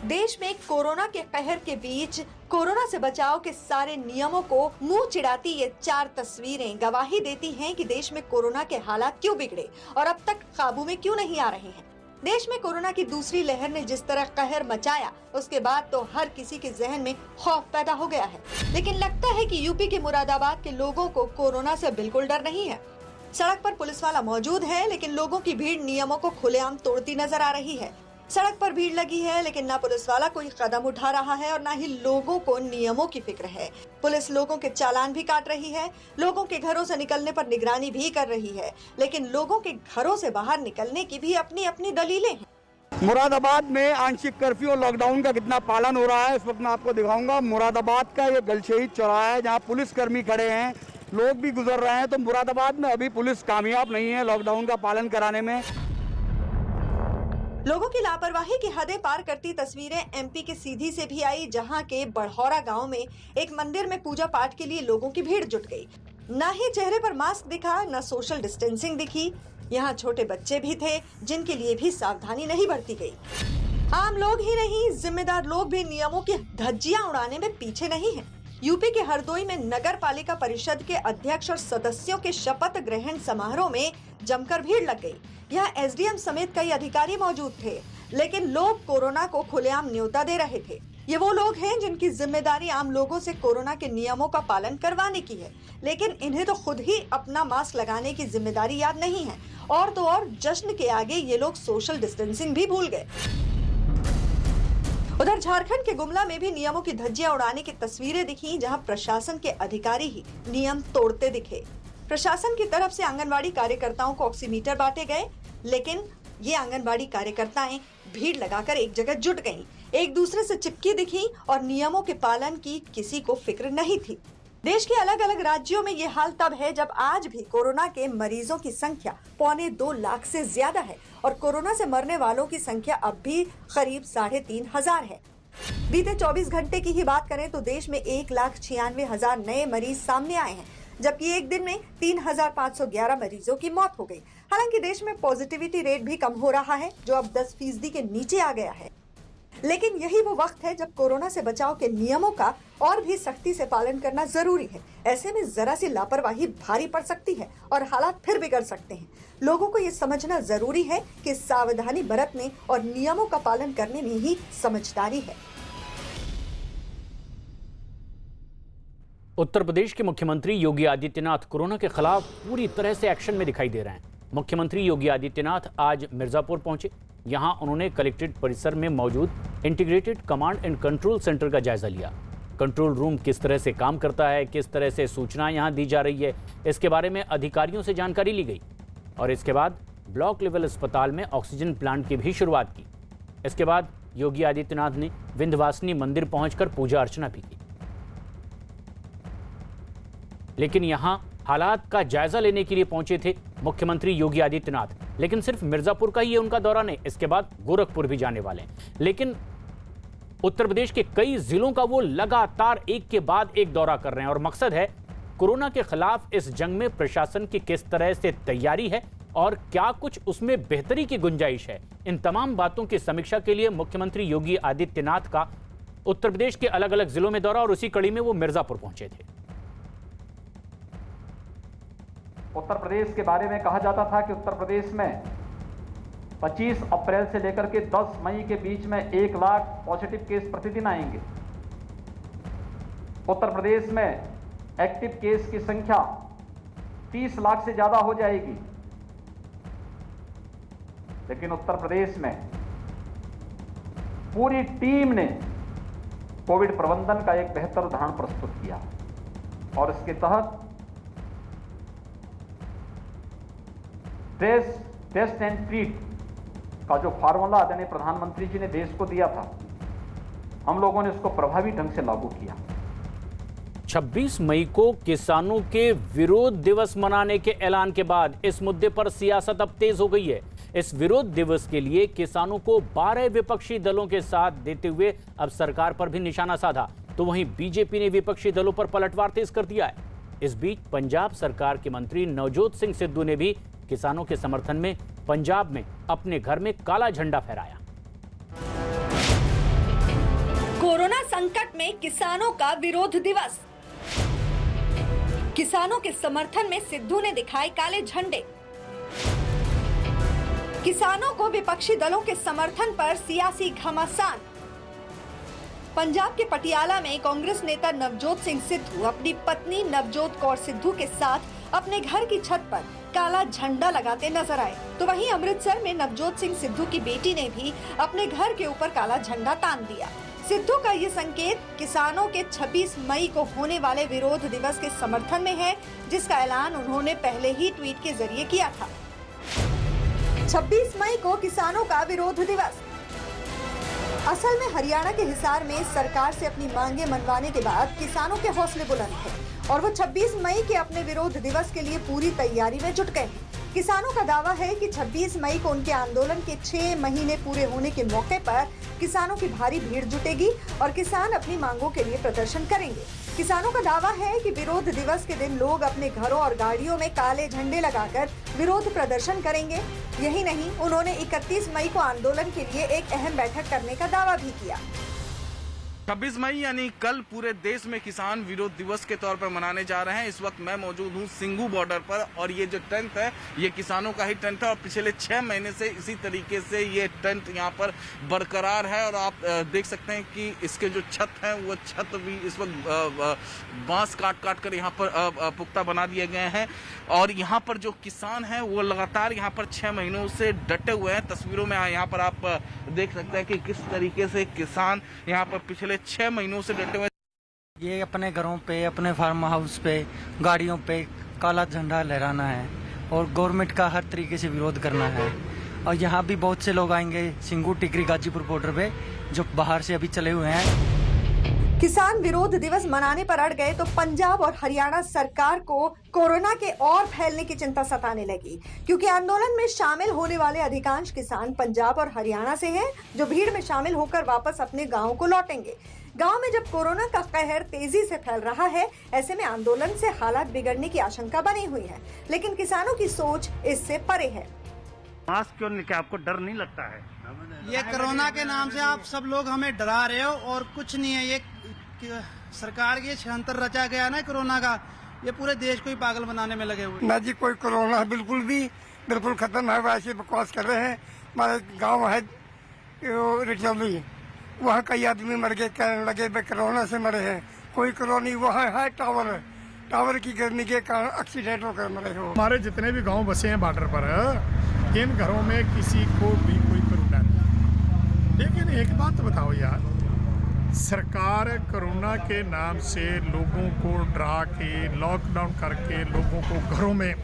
देश में कोरोना के कहर के बीच कोरोना से बचाव के सारे नियमों को मुंह चिढ़ाती ये 4 तस्वीरें गवाही देती हैं कि देश में कोरोना के हालात क्यों बिगड़े और अब तक काबू में क्यों नहीं आ रहे हैं। देश में कोरोना की दूसरी लहर ने जिस तरह कहर मचाया, उसके बाद तो हर किसी के जहन में खौफ पैदा हो गया है। लेकिन लगता है कि यूपी के मुरादाबाद के लोगों को कोरोना से बिल्कुल डर नहीं है। सड़क पर पुलिस वाला मौजूद है, लेकिन लोगों की भीड़ नियमों को खुलेआम तोड़ती नजर आ रही है। सड़क पर भीड़ लगी है, लेकिन ना पुलिस वाला कोई कदम उठा रहा है और ना ही लोगों को नियमों की फिक्र है। पुलिस लोगों के चालान भी काट रही है, लोगों के घरों से निकलने पर निगरानी भी कर रही है, लेकिन लोगों के घरों से बाहर निकलने की भी अपनी अपनी दलीलें हैं। मुरादाबाद में आंशिक कर्फ्यू और लॉकडाउन का कितना पालन हो रहा है इस वक्त मैं आपको दिखाऊंगा। मुरादाबाद का ये गलशहीद चौराहा है, जहाँ पुलिसकर्मी खड़े हैं, लोग भी गुजर रहे हैं। तो मुरादाबाद में अभी पुलिस कामयाब नहीं है लॉकडाउन का पालन कराने में। लोगों की लापरवाही की हदें पार करती तस्वीरें एमपी के सीधी से भी आई, जहां के बड़हौरा गांव में एक मंदिर में पूजा पाठ के लिए लोगों की भीड़ जुट गई। न ही चेहरे पर मास्क दिखा, न सोशल डिस्टेंसिंग दिखी। यहाँ छोटे बच्चे भी थे, जिनके लिए भी सावधानी नहीं बरती गई। आम लोग ही नहीं, जिम्मेदार लोग भी नियमों की धज्जियां उड़ाने में पीछे नहीं है। यूपी के हरदोई में नगर पालिका परिषद के अध्यक्ष और सदस्यों के शपथ ग्रहण समारोह में जमकर भीड़ लग गई। यहाँ एसडीएम समेत कई अधिकारी मौजूद थे, लेकिन लोग कोरोना को खुलेआम न्योता दे रहे थे। ये वो लोग हैं जिनकी जिम्मेदारी आम लोगों से कोरोना के नियमों का पालन करवाने की है, लेकिन इन्हें तो खुद ही अपना मास्क लगाने की जिम्मेदारी याद नहीं है। और तो और जश्न के आगे ये लोग सोशल डिस्टेंसिंग भी भूल गए। उधर झारखंड के गुमला में भी नियमों की धज्जियां उड़ाने की तस्वीरें दिखी, जहां प्रशासन के अधिकारी ही नियम तोड़ते दिखे। प्रशासन की तरफ से आंगनवाड़ी कार्यकर्ताओं को ऑक्सीमीटर बांटे गए, लेकिन ये आंगनवाड़ी कार्यकर्ताएं भीड़ लगाकर एक जगह जुट गईं, एक दूसरे से चिपकी दिखी और नियमों के पालन की किसी को फिक्र नहीं थी। देश के अलग अलग राज्यों में ये हाल तब है जब आज भी कोरोना के मरीजों की संख्या 2.25 लाख से ज्यादा है और कोरोना से मरने वालों की संख्या अब भी करीब 3,500 है। बीते 24 घंटे की ही बात करें तो देश में 1,96,000 नए मरीज सामने आए हैं, जबकि एक दिन में 3,511 मरीजों की मौत हो गई। हालांकि देश में पॉजिटिविटी रेट भी कम हो रहा है, जो अब 10% के नीचे आ गया है। लेकिन यही वो वक्त है जब कोरोना से बचाव के नियमों का और भी सख्ती से पालन करना जरूरी है। ऐसे में जरा सी लापरवाही भारी पड़ सकती है और हालात फिर बिगड़ सकते हैं। लोगों को ये समझना जरूरी है कि सावधानी बरतने और नियमों का पालन करने में ही समझदारी है। उत्तर प्रदेश के मुख्यमंत्री योगी आदित्यनाथ कोरोना के खिलाफ पूरी तरह से एक्शन में दिखाई दे रहे हैं। मुख्यमंत्री योगी आदित्यनाथ आज मिर्जापुर पहुंचे। यहां उन्होंने कलेक्ट्रेट परिसर में मौजूद integrated command and control centre का जायजा लिया। कंट्रोल रूम किस तरह से काम करता है, किस तरह से सूचनाएं यहां दी जा रही है, इसके बारे में अधिकारियों से जानकारी ली गई। और इसके बाद ब्लॉक लेवल अस्पताल में ऑक्सीजन प्लांट की भी शुरुआत की। इसके बाद योगी आदित्यनाथ ने विंध्यवासिनी मंदिर पहुंचकर पूजा अर्चना भी की। लेकिन यहां हालात का जायजा लेने के लिए पहुंचे थे मुख्यमंत्री योगी आदित्यनाथ। लेकिन सिर्फ मिर्जापुर का ही उनका दौरा नहीं, इसके बाद गोरखपुर भी जाने वाले हैं। लेकिन उत्तर प्रदेश के कई जिलों का वो लगातार एक के बाद एक दौरा कर रहे हैं और मकसद है कोरोना के खिलाफ इस जंग में प्रशासन की किस तरह से तैयारी है और क्या कुछ उसमें बेहतरी की गुंजाइश है। इन तमाम बातों की समीक्षा के लिए मुख्यमंत्री योगी आदित्यनाथ का उत्तर प्रदेश के अलग अलग जिलों में दौरा और उसी कड़ी में वो मिर्जापुर पहुंचे थे। उत्तर प्रदेश के बारे में कहा जाता था कि उत्तर प्रदेश में 25 अप्रैल से लेकर के 10 मई के बीच में 1 लाख पॉजिटिव केस प्रतिदिन आएंगे। उत्तर प्रदेश में एक्टिव केस की संख्या 30 लाख से ज्यादा हो जाएगी। लेकिन उत्तर प्रदेश में पूरी टीम ने कोविड प्रबंधन का एक बेहतर उदाहरण प्रस्तुत किया और इसके तहत टेस्ट एंड ट्रीट का जो फार्मूला आदरणीय प्रधानमंत्री जी ने देश को दिया था, हम लोगों ने उसको प्रभावी ढंग से लागू किया। 26 मई को किसानों के विरोध दिवस मनाने के ऐलान के बाद इस मुद्दे पर सियासत अब तेज हो गई है। इस विरोध दिवस के लिए किसानों को 12 विपक्षी दलों के साथ देते हुए अब सरकार पर भी निशाना साधा, तो वहीं बीजेपी ने विपक्षी दलों पर पलटवार तेज कर दिया है। इस बीच पंजाब सरकार के मंत्री नवजोत सिंह सिद्धू ने भी किसानों के समर्थन में पंजाब में अपने घर में काला झंडा फहराया। कोरोना संकट में किसानों का विरोध दिवस। किसानों के समर्थन में सिद्धू ने दिखाए काले झंडे। किसानों को विपक्षी दलों के समर्थन पर सियासी घमासान। पंजाब के पटियाला में कांग्रेस नेता नवजोत सिंह सिद्धू अपनी पत्नी नवजोत कौर सिद्धू के साथ अपने घर की छत पर काला झंडा लगाते नजर आए, तो वहीं अमृतसर में नवजोत सिंह सिद्धू की बेटी ने भी अपने घर के ऊपर काला झंडा तान दिया। सिद्धू का ये संकेत किसानों के 26 मई को होने वाले विरोध दिवस के समर्थन में है, जिसका ऐलान उन्होंने पहले ही ट्वीट के जरिए किया था। 26 मई को किसानों का विरोध दिवस। असल में हरियाणा के हिसार में सरकार से अपनी मांगे मनवाने के बाद किसानों के हौसले बुलंद थे और वो 26 मई के अपने विरोध दिवस के लिए पूरी तैयारी में जुट गए। किसानों का दावा है कि 26 मई को उनके आंदोलन के 6 महीने पूरे होने के मौके पर किसानों की भारी भीड़ जुटेगी और किसान अपनी मांगों के लिए प्रदर्शन करेंगे। किसानों का दावा है कि विरोध दिवस के दिन लोग अपने घरों और गाड़ियों में काले झंडे लगाकर विरोध प्रदर्शन करेंगे। यही नहीं, उन्होंने 31 मई को आंदोलन के लिए एक अहम बैठक करने का दावा भी किया। 26 मई यानी कल पूरे देश में किसान विरोध दिवस के तौर पर मनाने जा रहे हैं। इस वक्त मैं मौजूद हूं सिंघू बॉर्डर पर और ये जो टेंट है ये किसानों का ही टेंट है और पिछले 6 महीने से इसी तरीके से ये टेंट यहाँ पर बरकरार है और आप देख सकते हैं कि इसके जो छत है वो छत भी इस वक्त बांस काट कर यहाँ पर पुख्ता बना दिए गए हैं और यहाँ पर जो किसान हैं वो लगातार यहाँ पर 6 महीनों से डटे हुए हैं। तस्वीरों में यहाँ पर आप देख सकते हैं कि किस तरीके से किसान यहाँ पर पिछले 6 महीनों से डटे हुए। ये अपने घरों पे, अपने फार्म हाउस पे, गाड़ियों पे काला झंडा लहराना है और गवर्नमेंट का हर तरीके से विरोध करना है। और यहाँ भी बहुत से लोग आएंगे सिंघू टिकरी गाजीपुर बॉर्डर पे जो बाहर से अभी चले हुए हैं। किसान विरोध दिवस मनाने पर अड़ गए तो पंजाब और हरियाणा सरकार को कोरोना के और फैलने की चिंता सताने लगी, क्योंकि आंदोलन में शामिल होने वाले अधिकांश किसान पंजाब और हरियाणा से हैं, जो भीड़ में शामिल होकर वापस अपने गाँव को लौटेंगे। गांव में जब कोरोना का कहर तेजी से फैल रहा है, ऐसे में आंदोलन से हालात बिगड़ने की आशंका बनी हुई है, लेकिन किसानों की सोच इससे परे है। मास्क क्यों नहीं, क्या आपको डर नहीं लगता है? ये कोरोना के नाम से आप सब लोग हमें डरा रहे हो और कुछ नहीं है। ये सरकार के षड्यंत्र रचा गया ना कोरोना का, ये पूरे देश को ही पागल बनाने में लगे हुए। ना जी कोई कोरोना बिल्कुल खत्म है, वैसे बकवास कर रहे हैं। हमारे गांव है रिचौली, वहाँ कई आदमी मर गए, कहने लगे कोरोना से मरे हैं। कोई कोरोना वहाँ है टावर की गिरने के कारण एक्सीडेंट होकर मरे हो। हमारे जितने भी गांव बसे हैं बॉर्डर पर, इन घरों में किसी को भी कोई कोरोना नहीं। लेकिन एक बात बताओ यार, सरकार कोरोना के नाम से लोगों को डरा के लॉकडाउन करके लोगों को घरों में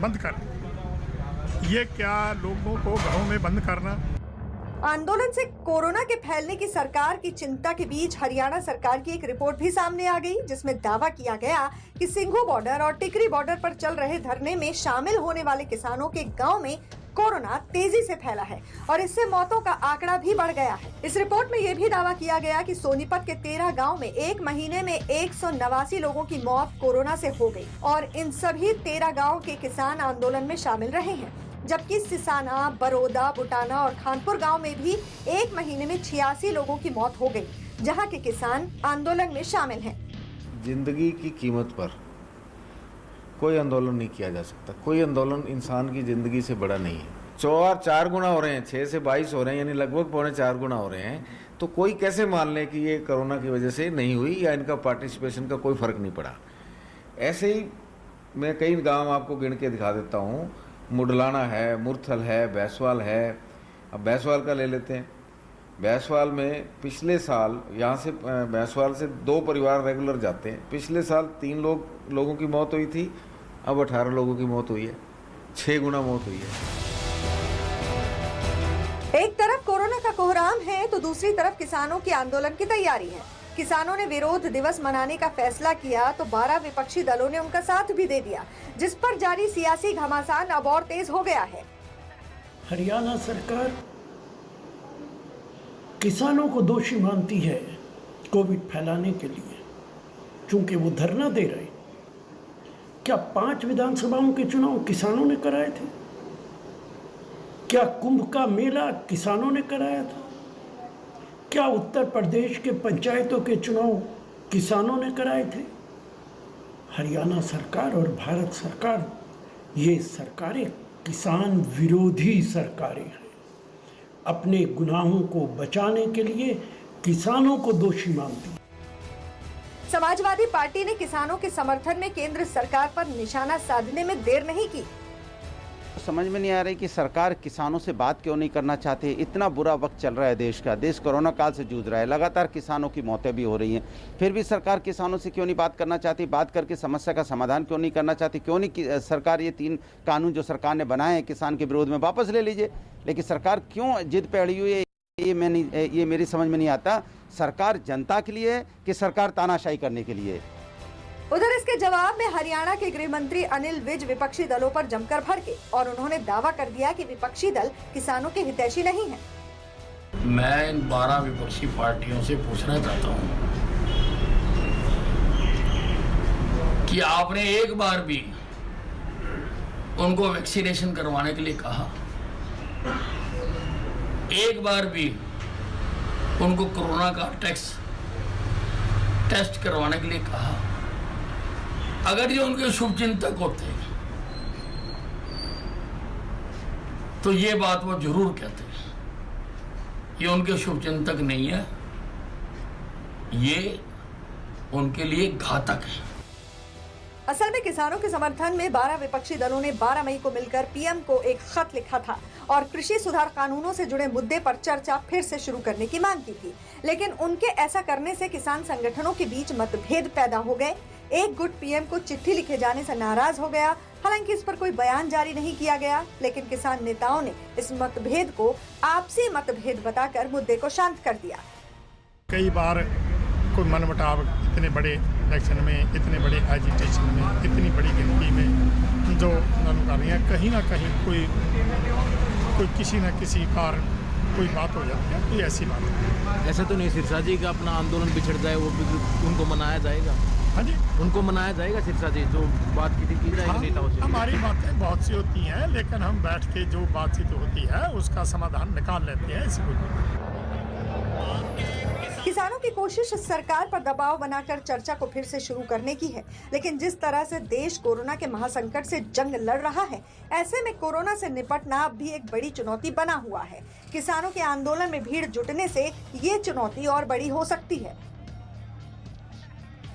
बंद कर, ये क्या लोगों को घरों में बंद करना? आंदोलन से कोरोना के फैलने की सरकार की चिंता के बीच हरियाणा सरकार की एक रिपोर्ट भी सामने आ गई, जिसमें दावा किया गया कि सिंघू बॉर्डर और टिकरी बॉर्डर पर चल रहे धरने में शामिल होने वाले किसानों के गांव में कोरोना तेजी से फैला है और इससे मौतों का आंकड़ा भी बढ़ गया है। इस रिपोर्ट में यह भी दावा किया गया कि सोनीपत के 13 गांव में एक महीने में 189 लोगों की मौत कोरोना से हो गई और इन सभी 13 गांव के किसान आंदोलन में शामिल रहे हैं, जबकि सिसाना, बरोदा, बुटाना और खानपुर गांव में भी एक महीने में 86 लोगों की मौत हो गई, जहां के किसान आंदोलन में शामिल हैं। जिंदगी की कीमत पर कोई आंदोलन नहीं किया जा सकता। कोई आंदोलन इंसान की जिंदगी से बड़ा नहीं है। 4 गुना हो रहे हैं, 6 से 22 हो रहे हैं, यानी लगभग 4.25 गुना हो रहे हैं। तो कोई कैसे मान ले कि ये कोरोना की वजह से नहीं हुई या इनका पार्टिसिपेशन का कोई फर्क नहीं पड़ा। ऐसे ही मैं कई गांव आपको गिन के दिखा देता हूँ। मुडलाना है, मुरथल है, बैसवाल है। अब बैसवाल का ले लेते हैं। बैसवाल में पिछले साल यहाँ से बैसवाल से 2 परिवार रेगुलर जाते हैं। पिछले साल 3 लोगों की मौत हुई थी, अब 18 लोगों की मौत हुई है, 6 गुना मौत हुई है। एक तरफ कोरोना का कोहराम है तो दूसरी तरफ किसानों की आंदोलन की तैयारी है। किसानों ने विरोध दिवस मनाने का फैसला किया तो 12 विपक्षी दलों ने उनका साथ भी दे दिया, जिस पर जारी सियासी घमासान अब और तेज हो गया है। हरियाणा सरकार किसानों को दोषी मानती है कोविड फैलाने के लिए, चूंकि वो धरना दे रहे। क्या 5 विधानसभाओं के चुनाव किसानों ने कराए थे? क्या कुंभ का मेला किसानों ने कराया था? क्या उत्तर प्रदेश के पंचायतों के चुनाव किसानों ने कराए थे? हरियाणा सरकार और भारत सरकार, ये सरकारें किसान विरोधी सरकारें हैं। अपने गुनाहों को बचाने के लिए किसानों को दोषी मानती है। समाजवादी पार्टी ने किसानों के समर्थन में केंद्र सरकार पर निशाना साधने में देर नहीं की। समझ में नहीं आ रही कि सरकार किसानों से बात क्यों नहीं करना चाहती। इतना बुरा वक्त चल रहा है देश का, देश कोरोना काल से जूझ रहा है, लगातार किसानों की मौतें भी हो रही हैं, फिर भी सरकार किसानों से क्यों नहीं बात करना चाहती? बात करके समस्या का समाधान क्यों नहीं करना चाहती? क्यों नहीं सरकार ये 3 कानून जो सरकार ने बनाए हैं किसान के विरोध में वापस ले लीजिए? लेकिन सरकार क्यों जिद पे अड़ी हुई है, ये मेरी समझ में नहीं आता। सरकार जनता के लिए कि सरकार तानाशाही करने के लिए? उधर इसके जवाब में हरियाणा के गृह मंत्री अनिल विज विपक्षी दलों पर जमकर भड़के और उन्होंने दावा कर दिया कि विपक्षी दल किसानों के हितैषी नहीं है। मैं इन 12 विपक्षी पार्टियों से पूछना चाहता हूं कि आपने एक बार भी उनको वैक्सीनेशन करवाने के लिए कहा? एक बार भी उनको कोरोना का टेस्ट करवाने के लिए कहा? अगर ये उनके शुभचिंतक होते तो ये बात वो जरूर कहते। ये उनके शुभचिंतक नहीं है, ये उनके लिए घातक है। असल में किसानों के समर्थन में 12 विपक्षी दलों ने 12 मई को मिलकर पीएम को एक खत लिखा था और कृषि सुधार कानूनों से जुड़े मुद्दे पर चर्चा फिर से शुरू करने की मांग की थी। लेकिन उनके ऐसा करने से किसान संगठनों के बीच मतभेद पैदा हो गए। एक गुट पीएम को चिट्ठी लिखे जाने से नाराज हो गया। हालांकि इस पर कोई बयान जारी नहीं किया गया, लेकिन किसान नेताओं ने इस मतभेद को आपसी मतभेद बताकर मुद्दे को शांत कर दिया। कई बार कोई मनमुटाव इतने बड़े इलेक्शन में, इतने बड़े एजिटेशन में, इतनी बड़ी गिनती में जो नलुकारियाँ कहीं ना कहीं कोई किसी न किसी कारण कोई बात हो जाती है, कोई ऐसी बात है। ऐसा तो नहीं सिरसा जी का अपना आंदोलन बिछड़ जाए, वो उनको मनाया जाएगा? हाँ जी, उनको मनाया जाएगा सिरसा जी, जो बात की जाएगी नेताओं से। हमारी बातें बहुत सी होती हैं, लेकिन हम बैठ के जो बातचीत होती है उसका समाधान निकाल लेते हैं। किसानों की कोशिश सरकार पर दबाव बनाकर चर्चा को फिर से शुरू करने की है, लेकिन जिस तरह से देश कोरोना के महासंकट से जंग लड़ रहा है, ऐसे में कोरोना से निपटना भी एक बड़ी चुनौती बना हुआ है। किसानों के आंदोलन में भीड़ जुटने से ये चुनौती और बड़ी हो सकती है।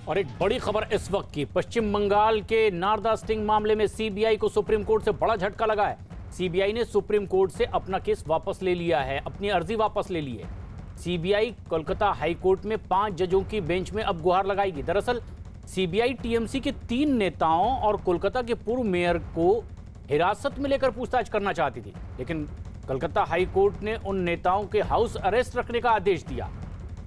और एक बड़ी खबर इस वक्त की, पश्चिम बंगाल के नारदा स्टिंग मामले में सीबीआई को सुप्रीम कोर्ट से बड़ा झटका लगा है। सीबीआई ने सुप्रीम कोर्ट से अपना केस वापस ले लिया है, अपनी अर्जी वापस ले ली है। सीबीआई कोलकाता हाई कोर्ट में 5 जजों की बेंच में अब गुहार लगाएगी। दरअसल सीबीआई टीएमसी के 3 नेताओं और कोलकाता के पूर्व मेयर को हिरासत में लेकर पूछताछ करना चाहती थी, लेकिन कोलकाता हाई कोर्ट ने उन नेताओं के हाउस अरेस्ट रखने का आदेश दिया।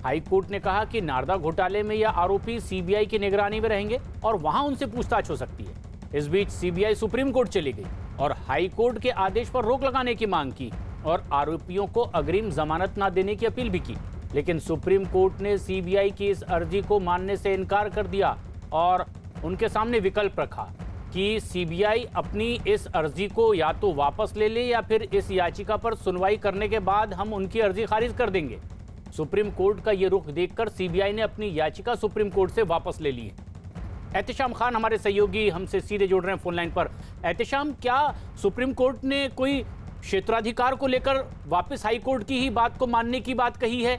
हाई कोर्ट ने कहा कि नारदा घोटाले में यह आरोपी सीबीआई की निगरानी में रहेंगे और वहां उनसे पूछताछ हो सकती है। इस बीच सीबीआई सुप्रीम कोर्ट चली गई और हाई कोर्ट के आदेश पर रोक लगाने की मांग की और आरोपियों को अग्रिम जमानत न देने की अपील भी की, लेकिन सुप्रीम कोर्ट ने सीबीआई की इस अर्जी को मानने से इनकार कर दिया और उनके सामने विकल्प रखा कि सीबीआई अपनी इस अर्जी को या तो वापस ले ले या फिर इस याचिका पर सुनवाई करने के बाद हम उनकी अर्जी खारिज कर देंगे। सुप्रीम कोर्ट का ये रुख देखकर सीबीआई ने अपनी याचिका सुप्रीम कोर्ट से वापस ले ली है। एहतिशाम खान हमारे सहयोगी हमसे सीधे जुड़ रहे हैं फोन लाइन पर। एहतिशाम, क्या सुप्रीम कोर्ट ने कोई क्षेत्राधिकार को लेकर वापस हाई कोर्ट की ही बात को मानने की बात कही है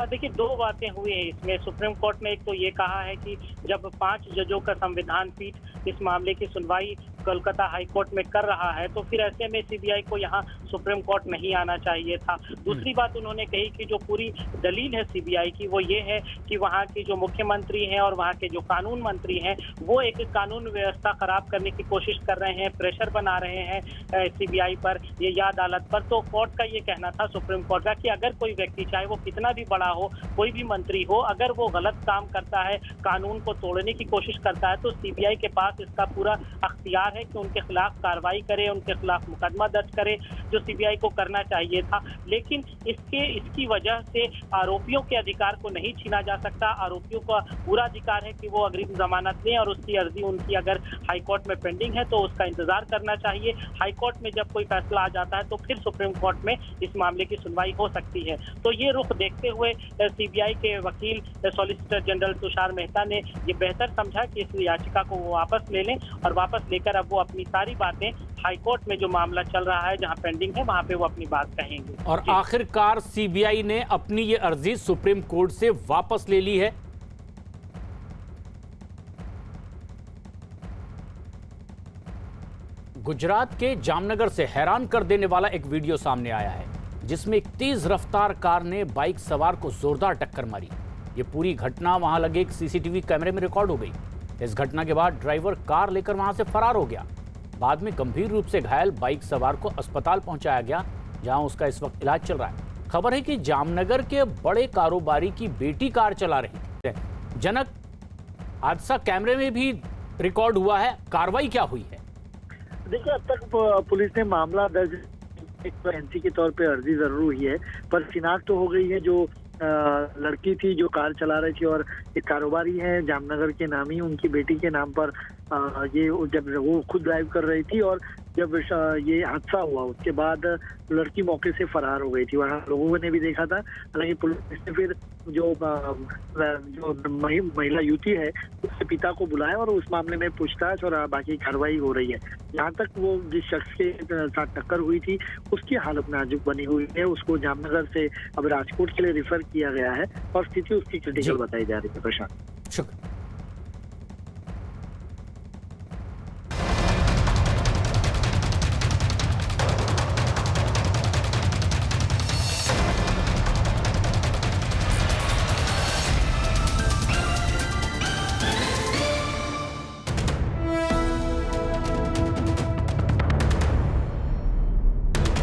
देखिए, दो बातें हुई हैं इसमें। सुप्रीम कोर्ट ने एक तो ये कहा है कि जब 5 जजों का संविधान पीठ इस मामले की सुनवाई कोलकाता हाई कोर्ट में कर रहा है तो फिर ऐसे में सीबीआई को यहाँ सुप्रीम कोर्ट नहीं आना चाहिए था। दूसरी बात उन्होंने कही कि जो पूरी दलील है सीबीआई की वो ये है कि वहाँ के जो मुख्यमंत्री हैं और वहाँ के जो कानून मंत्री हैं वो एक कानून व्यवस्था खराब करने की कोशिश कर रहे हैं, प्रेशर बना रहे हैं सीबीआई पर या अदालत पर। तो कोर्ट का ये कहना था, सुप्रीम कोर्ट का, कि अगर कोई व्यक्ति चाहे वो कितना भी बड़ा हो, कोई भी मंत्री हो, अगर वो गलत काम करता है, कानून को तोड़ने की कोशिश करता है तो सीबीआई के पास इसका पूरा अख्तियार है कि उनके खिलाफ कार्रवाई करे, उनके खिलाफ मुकदमा दर्ज करे, जो सीबीआई को करना चाहिए था। लेकिन इसकी वजह से आरोपियों के अधिकार को नहीं छीना जा सकता। आरोपियों का पूरा अधिकार है कि वो अग्रिम जमानत दें और उसकी अर्जी उनकी अगर हाई कोर्ट में पेंडिंग है तो उसका इंतजार करना चाहिए। हाई कोर्ट में जब कोई फैसला आ जाता है तो फिर सुप्रीम कोर्ट में इस मामले की सुनवाई हो सकती है। तो ये रुख देखते हुए सीबीआई के वकील सॉलिसिटर जनरल तुषार मेहता ने ये बेहतर समझा कि इस याचिका को वो वापस ले लें और वापस लेकर अब वो अपनी सारी बातें हाईकोर्ट में जो मामला चल रहा है, जहां पेंडिंग है, वहां पे वो अपनी बात कहेंगे। और आखिरकार सीबीआई ने अपनी ये अर्जी सुप्रीम कोर्ट से वापस ले ली है। गुजरात के जामनगर से हैरान कर देने वाला एक वीडियो सामने आया है जिसमें एक तेज रफ्तार कार ने बाइक सवार को जोरदार टक्कर मारी। ये पूरी घटना वहां लगे एक सीसीटीवी कैमरे में रिकॉर्ड हो गई। इस घटना के बाद ड्राइवर कार लेकर वहां से फरार हो गया। बाद में गंभीर रूप से घायल बाइक सवार को अस्पताल पहुंचाया गया, जहां उसका इस वक्त इलाज चल रहा है। खबर है कि जामनगर के बड़े कारोबारी की बेटी कार चला रही थी। जनक, हादसा कैमरे में भी रिकॉर्ड हुआ है, कार्रवाई क्या हुई है? देखिए, अब तक पुलिस ने मामला दर्ज, एक तो एनसी के तौर पे अर्जी जरूर हुई है, पर शिनाख्त तो हो गई है जो लड़की थी जो कार चला रही थी और एक कारोबारी है जामनगर के नामी, उनकी बेटी के नाम पर ये जब वो खुद ड्राइव कर रही थी और जब ये हादसा हुआ उसके बाद लड़की मौके से फरार हो गई थी। वहाँ लोगों ने भी देखा था। हालांकि पुलिस ने फिर जो महिला युवती है उसके पिता को बुलाया और उस मामले में पूछताछ और बाकी कार्रवाई हो रही है। यहाँ तक वो जिस शख्स के साथ टक्कर हुई थी उसकी हालत नाजुक बनी हुई है, उसको जामनगर से अब राजकोट के लिए रेफर किया गया है और स्थिति उसकी क्रिटिकल बताई जा रही है। प्रशांत, शुक्रिया।